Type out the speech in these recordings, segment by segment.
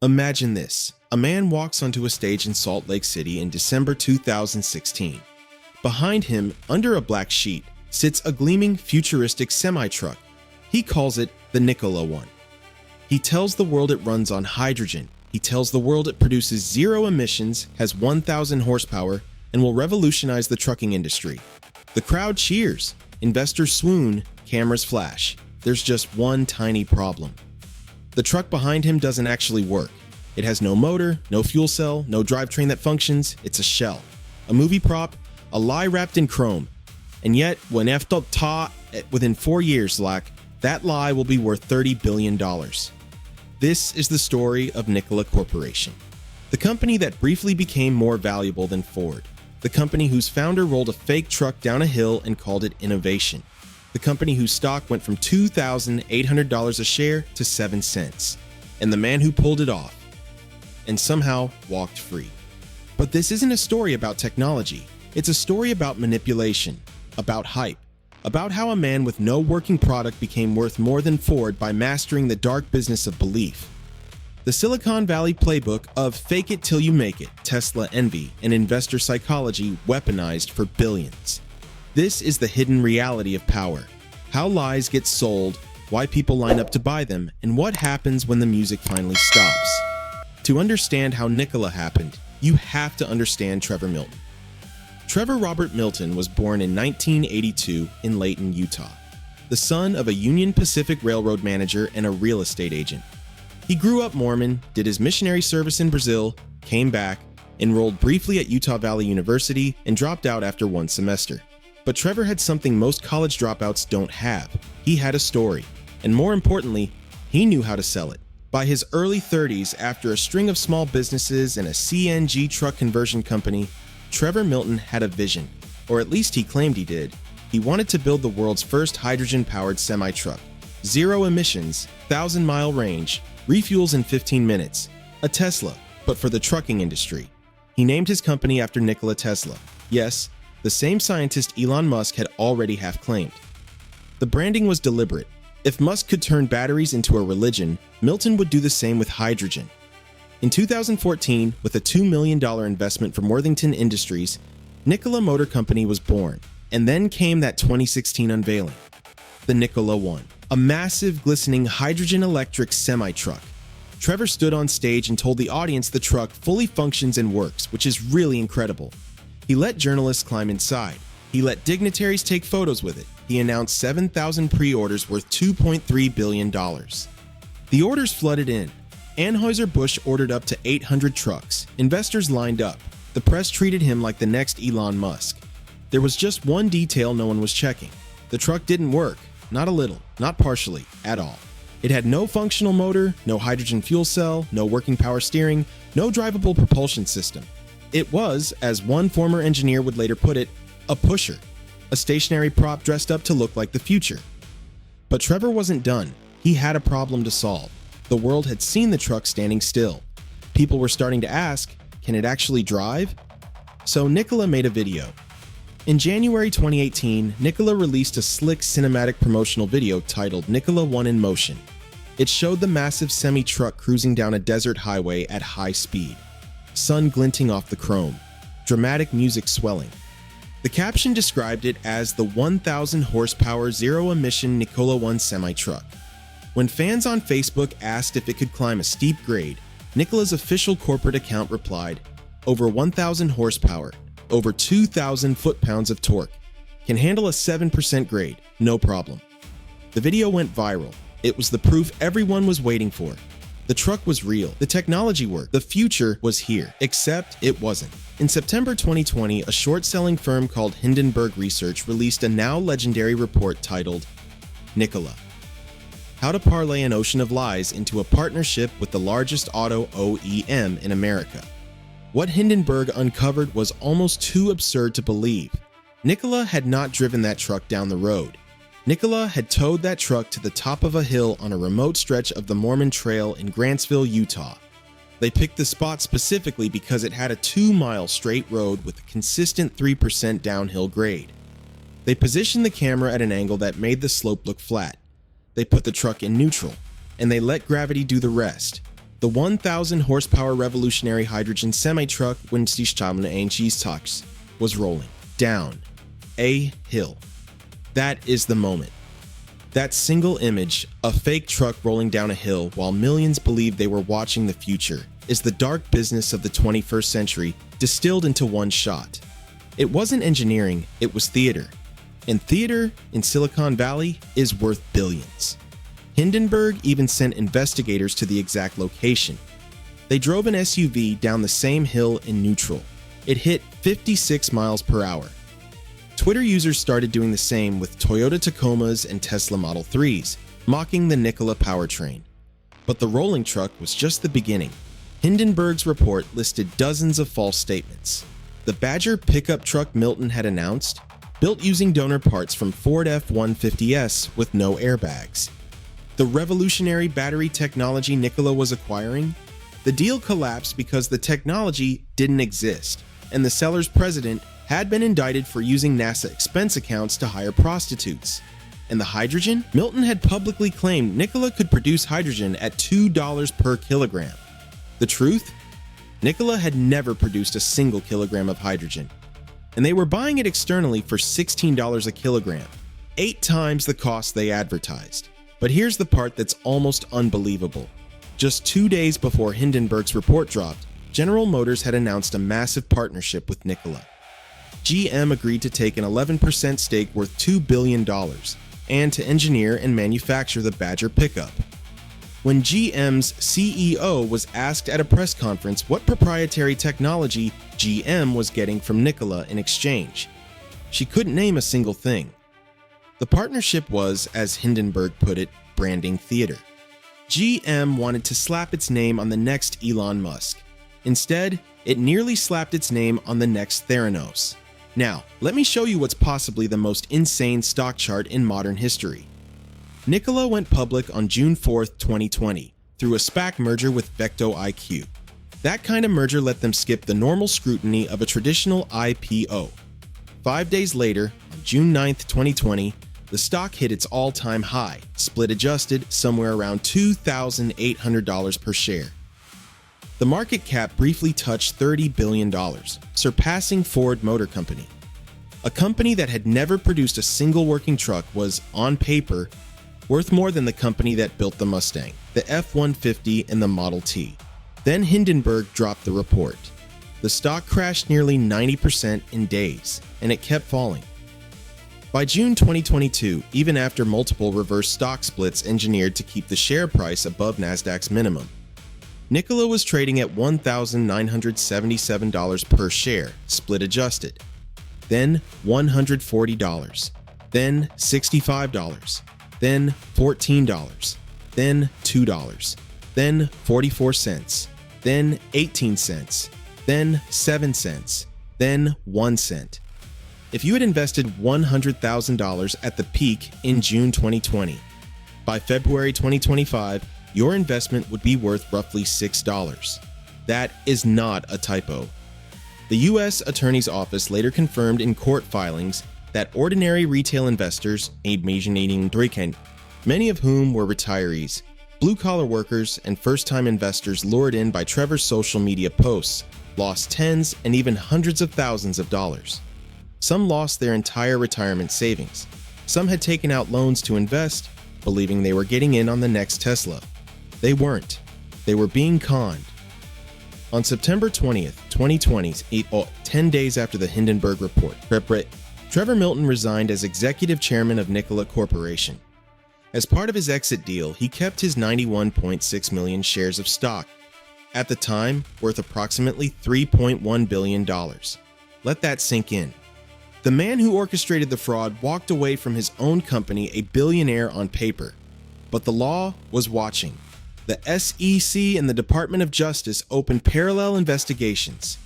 Imagine this. A man walks onto a stage in Salt Lake City in December 2016. Behind him, under a black sheet, sits a gleaming, futuristic semi-truck. He calls it the Nikola One. He tells the world it runs on hydrogen. He tells the world it produces zero emissions, has 1,000 horsepower, and will revolutionize the trucking industry. The crowd cheers. Investors swoon. Cameras flash. There's just one tiny problem. The truck behind him doesn't actually work. It has no motor, no fuel cell, no drivetrain that functions. It's a shell, a movie prop, a lie wrapped in chrome. And yet, when within 4 years, that lie will be worth $30 billion. This is the story of Nikola Corporation, the company that briefly became more valuable than Ford, the company whose founder rolled a fake truck down a hill and called it innovation, the company whose stock went from $2,800 a share to 7 cents, and the man who pulled it off, and somehow walked free. But this isn't a story about technology. It's a story about manipulation, about hype, about how a man with no working product became worth more than Ford by mastering the dark business of belief. The Silicon Valley playbook of fake it till you make it, Tesla envy, and investor psychology weaponized for billions. This is the hidden reality of power, how lies get sold, why people line up to buy them, and what happens when the music finally stops. To understand how Nikola happened, you have to understand Trevor Milton. Trevor Robert Milton was born in 1982 in Layton, Utah, the son of a Union Pacific Railroad manager and a real estate agent. He grew up Mormon, did his missionary service in Brazil, came back, enrolled briefly at Utah Valley University, and dropped out after 1 semester. But Trevor had something most college dropouts don't have. He had a story, and more importantly, he knew how to sell it. By his early 30s, after a string of small businesses and a CNG truck conversion company, Trevor Milton had a vision, or at least he claimed he did. He wanted to build the world's first hydrogen-powered semi-truck. Zero emissions, 1,000-mile range, refuels in 15 minutes. A Tesla, but for the trucking industry. He named his company after Nikola Tesla. Yes, the same scientist Elon Musk had already half-claimed. The branding was deliberate. If Musk could turn batteries into a religion, Milton would do the same with hydrogen. In 2014, with a $2 million investment from Worthington Industries, Nikola Motor Company was born, and then came that 2016 unveiling, the Nikola One, a massive, glistening hydrogen-electric semi-truck. Trevor stood on stage and told the audience the truck fully functions and works, which is really incredible. He let journalists climb inside. He let dignitaries take photos with it. He announced 7,000 pre-orders worth $2.3 billion. The orders flooded in. Anheuser-Busch ordered up to 800 trucks. Investors lined up. The press treated him like the next Elon Musk. There was just one detail no one was checking. The truck didn't work. Not a little, not partially, at all. It had no functional motor, no hydrogen fuel cell, no working power steering, no drivable propulsion system. It was, as one former engineer would later put it, a pusher, a stationary prop dressed up to look like the future. But Trevor wasn't done. He had a problem to solve. The world had seen the truck standing still. People were starting to ask, can it actually drive? So Nikola made a video. In January 2018, Nikola released a slick cinematic promotional video titled Nikola One in Motion. It showed the massive semi-truck cruising down a desert highway at high speed. Sun glinting off the chrome. Dramatic music swelling. The caption described it as the 1,000 horsepower zero-emission Nikola One semi-truck. When fans on Facebook asked if it could climb a steep grade, Nikola's official corporate account replied, over 1,000 horsepower, over 2,000 foot-pounds of torque, can handle a 7% grade, no problem. The video went viral. It was the proof everyone was waiting for. The truck was real, the technology worked, the future was here, except it wasn't. In September 2020, a short-selling firm called Hindenburg Research released a now legendary report titled Nikola: How to Parlay an Ocean of Lies into a Partnership with the Largest Auto OEM in America. What Hindenburg uncovered was almost too absurd to believe. Nikola had not driven that truck down the road. Nikola had towed that truck to the top of a hill on a remote stretch of the Mormon Trail in Grantsville, Utah. They picked the spot specifically because it had a 2-mile straight road with a consistent 3% downhill grade. They positioned the camera at an angle that made the slope look flat. They put the truck in neutral, and they let gravity do the rest. The 1,000 horsepower revolutionary hydrogen semi-truck was rolling down a hill. That is the moment. That single image, a fake truck rolling down a hill while millions believed they were watching the future, is the dark business of the 21st century distilled into one shot. It wasn't engineering, it was theater. And theater in Silicon Valley is worth billions. Hindenburg even sent investigators to the exact location. They drove an SUV down the same hill in neutral. It hit 56 miles per hour. Twitter users started doing the same with Toyota Tacomas and Tesla Model 3s, mocking the Nikola powertrain. But the rolling truck was just the beginning. Hindenburg's report listed dozens of false statements. The Badger pickup truck Milton had announced, built using donor parts from Ford F-150S with no airbags. The revolutionary battery technology Nikola was acquiring, the deal collapsed because the technology didn't exist, and the seller's president had been indicted for using NASA expense accounts to hire prostitutes. And the hydrogen? Milton had publicly claimed Nikola could produce hydrogen at $2 per kilogram. The truth? Nikola had never produced a single kilogram of hydrogen, and they were buying it externally for $16 a kilogram, 8 times the cost they advertised. But here's the part that's almost unbelievable. Just 2 days before Hindenburg's report dropped, General Motors had announced a massive partnership with Nikola. GM agreed to take an 11% stake worth $2 billion and to engineer and manufacture the Badger pickup. When GM's CEO was asked at a press conference what proprietary technology GM was getting from Nikola in exchange, she couldn't name a single thing. The partnership was, as Hindenburg put it, branding theater. GM wanted to slap its name on the next Elon Musk. Instead, it nearly slapped its name on the next Theranos. Now, let me show you what's possibly the most insane stock chart in modern history. Nikola went public on June 4, 2020, through a SPAC merger with Vecto IQ. That kind of merger let them skip the normal scrutiny of a traditional IPO. 5 days later, on June 9, 2020, the stock hit its all-time high, split adjusted somewhere around $2,800 per share. The market cap briefly touched $30 billion, surpassing Ford Motor Company. A company that had never produced a single working truck was, on paper, worth more than the company that built the Mustang, the F-150, and the Model T. Then Hindenburg dropped the report. The stock crashed nearly 90% in days, and it kept falling. By June 2022, even after multiple reverse stock splits engineered to keep the share price above Nasdaq's minimum, Nikola was trading at $1,977 per share, split adjusted, then $140, then $65, then $14, then $2, then 44 cents, then 18 cents, then 7 cents, then 1 cent. If you had invested $100,000 at the peak in June 2020, by February 2025, your investment would be worth roughly $6. That is not a typo. The U.S. Attorney's Office later confirmed in court filings that ordinary retail investors, many of whom were retirees, blue-collar workers, and first-time investors lured in by Trevor's social media posts, lost tens and even hundreds of thousands of dollars. Some lost their entire retirement savings. Some had taken out loans to invest, believing they were getting in on the next Tesla. They weren't. They were being conned. On September 20th, 2020, 10 days after the Hindenburg report, Trevor Milton resigned as executive chairman of Nikola Corporation. As part of his exit deal, he kept his 91.6 million shares of stock, at the time worth approximately $3.1 billion. Let that sink in. The man who orchestrated the fraud walked away from his own company a billionaire on paper. But the law was watching. The SEC and the Department of Justice opened parallel investigations.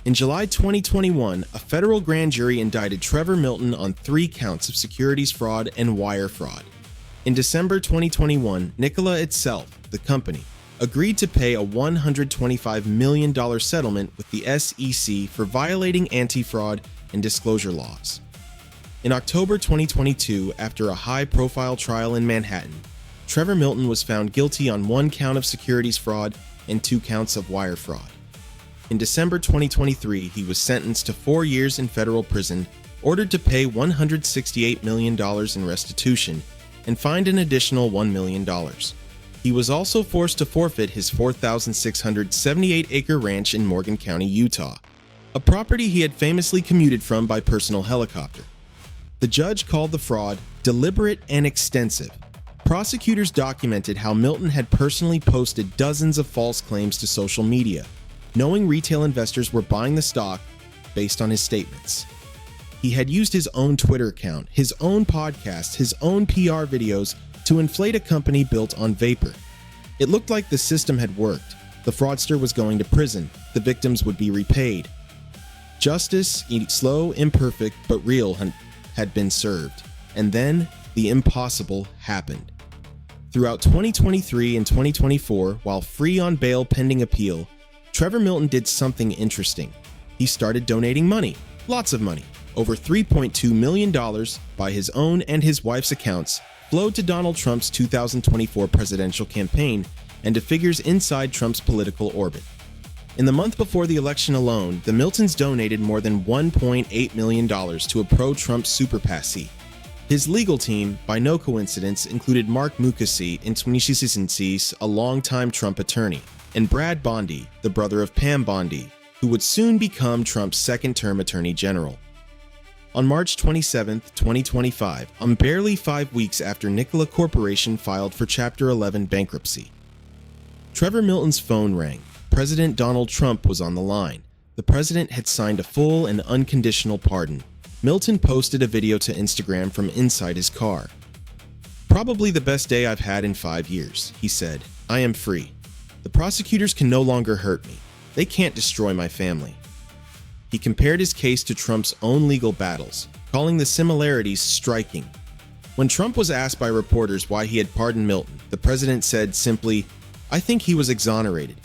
In July 2021, a federal grand jury indicted Trevor Milton on 3 counts of securities fraud and wire fraud. In December 2021, Nikola itself, the company, agreed to pay a $125 million settlement with the SEC for violating anti-fraud and disclosure laws. In October 2022, after a high-profile trial in Manhattan, Trevor Milton was found guilty on 1 count of securities fraud and 2 counts of wire fraud. In December 2023, he was sentenced to 4 years in federal prison, ordered to pay $168 million in restitution, and fined an additional $1 million. He was also forced to forfeit his 4,678-acre ranch in Morgan County, Utah, a property he had famously commuted from by personal helicopter. The judge called the fraud deliberate and extensive. Prosecutors documented how Milton had personally posted dozens of false claims to social media, knowing retail investors were buying the stock based on his statements. He had used his own Twitter account, his own podcast, his own PR videos to inflate a company built on vapor. It looked like the system had worked. The fraudster was going to prison. The victims would be repaid. Justice, slow, imperfect, but real, had been served. And then the impossible happened. Throughout 2023 and 2024, while free on bail pending appeal, Trevor Milton did something interesting. He started donating money, lots of money. Over $3.2 million by his own and his wife's accounts flowed to Donald Trump's 2024 presidential campaign and to figures inside Trump's political orbit. In the month before the election alone, the Miltons donated more than $1.8 million to a pro-Trump super PAC. His legal team, by no coincidence, included Mark Mukasey and Twinishisinsis, a longtime Trump attorney, and Brad Bondi, the brother of Pam Bondi, who would soon become Trump's second-term attorney general. On March 27, 2025, barely 5 weeks after Nikola Corporation filed for Chapter 11 bankruptcy, Trevor Milton's phone rang. President Donald Trump was on the line. The president had signed a full and unconditional pardon. Milton posted a video to Instagram from inside his car. "Probably the best day I've had in 5 years," he said. "I am free. The prosecutors can no longer hurt me. They can't destroy my family." He compared his case to Trump's own legal battles, calling the similarities striking. When Trump was asked by reporters why he had pardoned Milton, the president said simply, "I think he was exonerated."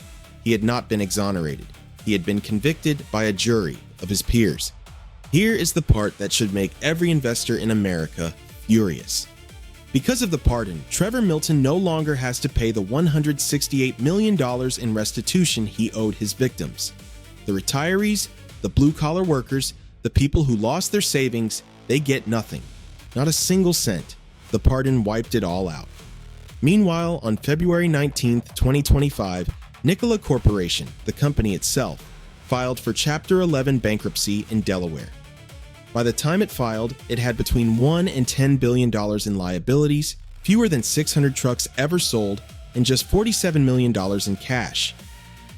He had not been exonerated. He had been convicted by a jury of his peers. Here is the part that should make every investor in America furious. Because of the pardon, Trevor Milton no longer has to pay the $168 million in restitution he owed his victims. The retirees, the blue-collar workers, the people who lost their savings, they get nothing. Not a single cent. The pardon wiped it all out. Meanwhile, on February 19, 2025, Nikola Corporation, the company itself, filed for Chapter 11 bankruptcy in Delaware. By the time it filed, it had between $1 and $10 billion in liabilities, fewer than 600 trucks ever sold, and just $47 million in cash.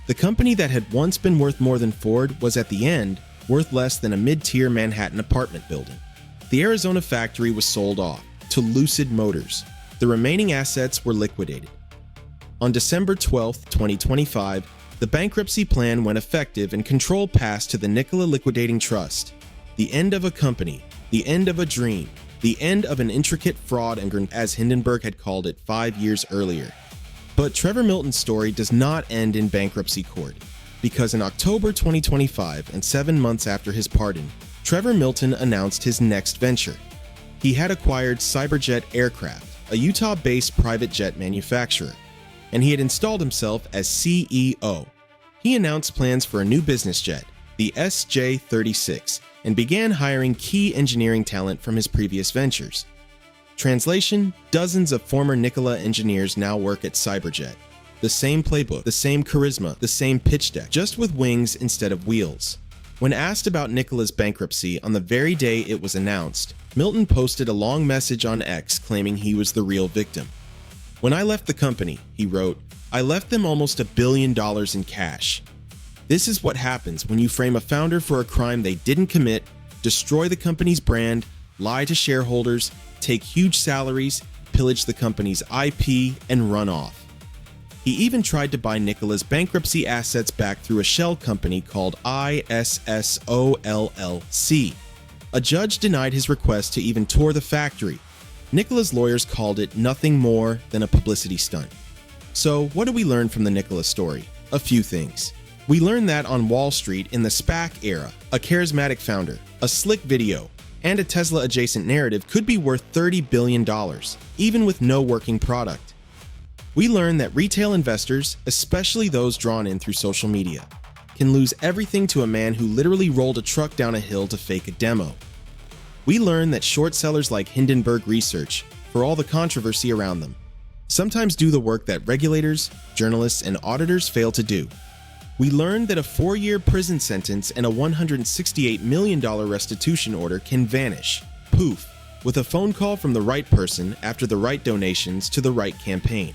The company that had once been worth more than Ford was at the end worth less than a mid-tier Manhattan apartment building. The Arizona factory was sold off to Lucid Motors. The remaining assets were liquidated. On December 12, 2025, the bankruptcy plan went effective and control passed to the Nikola Liquidating Trust. The end of a company, the end of a dream, the end of an intricate fraud, and as Hindenburg had called it 5 years earlier. But Trevor Milton's story does not end in bankruptcy court, because in October 2025, and 7 months after his pardon, Trevor Milton announced his next venture. He had acquired Cyberjet Aircraft, a Utah-based private jet manufacturer, and he had installed himself as CEO. He announced plans for a new business jet, the SJ-36, and began hiring key engineering talent from his previous ventures. Translation: dozens of former Nikola engineers now work at Cyberjet. The same playbook, the same charisma, the same pitch deck, just with wings instead of wheels. When asked about Nikola's bankruptcy on the very day it was announced, Milton posted a long message on X claiming he was the real victim. "When I left the company," he wrote, "I left them almost $1 billion in cash. This is what happens when you frame a founder for a crime they didn't commit, destroy the company's brand, lie to shareholders, take huge salaries, pillage the company's IP, and run off." He even tried to buy Nikola's bankruptcy assets back through a shell company called ISSOLLC. A judge denied his request to even tour the factory. Nikola's lawyers called it nothing more than a publicity stunt. So, what do we learn from the Nikola story? A few things. We learned that on Wall Street in the SPAC era, a charismatic founder, a slick video, and a Tesla-adjacent narrative could be worth $30 billion, even with no working product. We learn that retail investors, especially those drawn in through social media, can lose everything to a man who literally rolled a truck down a hill to fake a demo. We learn that short sellers like Hindenburg Research, for all the controversy around them, sometimes do the work that regulators, journalists, and auditors fail to do. We learned that a 4-year prison sentence and a $168 million restitution order can vanish, poof, with a phone call from the right person after the right donations to the right campaign.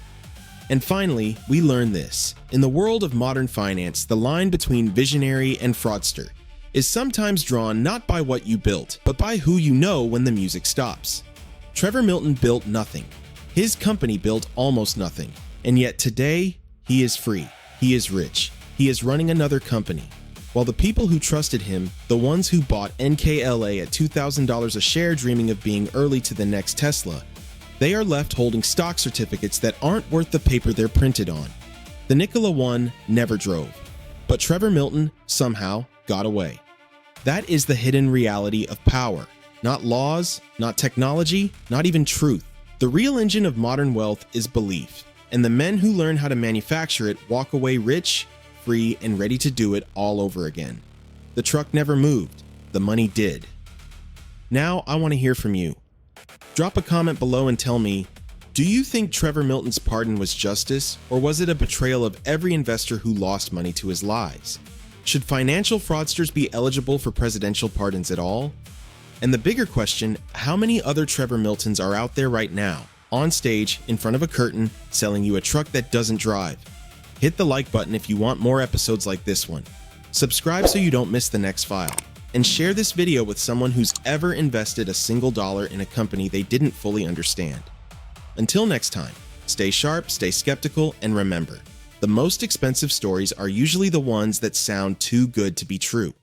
And finally, we learn this. In the world of modern finance, the line between visionary and fraudster is sometimes drawn not by what you built, but by who you know when the music stops. Trevor Milton built nothing. His company built almost nothing. And yet today, he is free. He is rich. He is running another company. While the people who trusted him, the ones who bought NKLA at $2,000 a share dreaming of being early to the next Tesla, they are left holding stock certificates that aren't worth the paper they're printed on. The Nikola one never drove, but Trevor Milton somehow got away. That is the hidden reality of power. Not laws, not technology, not even truth. The real engine of modern wealth is belief, and the men who learn how to manufacture it walk away rich, free, and ready to do it all over again. The truck never moved, the money did. Now I want to hear from you. Drop a comment below and tell me, do you think Trevor Milton's pardon was justice, or was it a betrayal of every investor who lost money to his lies? Should financial fraudsters be eligible for presidential pardons at all? And the bigger question, how many other Trevor Miltons are out there right now, on stage, in front of a curtain, selling you a truck that doesn't drive? Hit the like button if you want more episodes like this one. Subscribe so you don't miss the next file. And share this video with someone who's ever invested a single dollar in a company they didn't fully understand. Until next time, stay sharp, stay skeptical, and remember, the most expensive stories are usually the ones that sound too good to be true.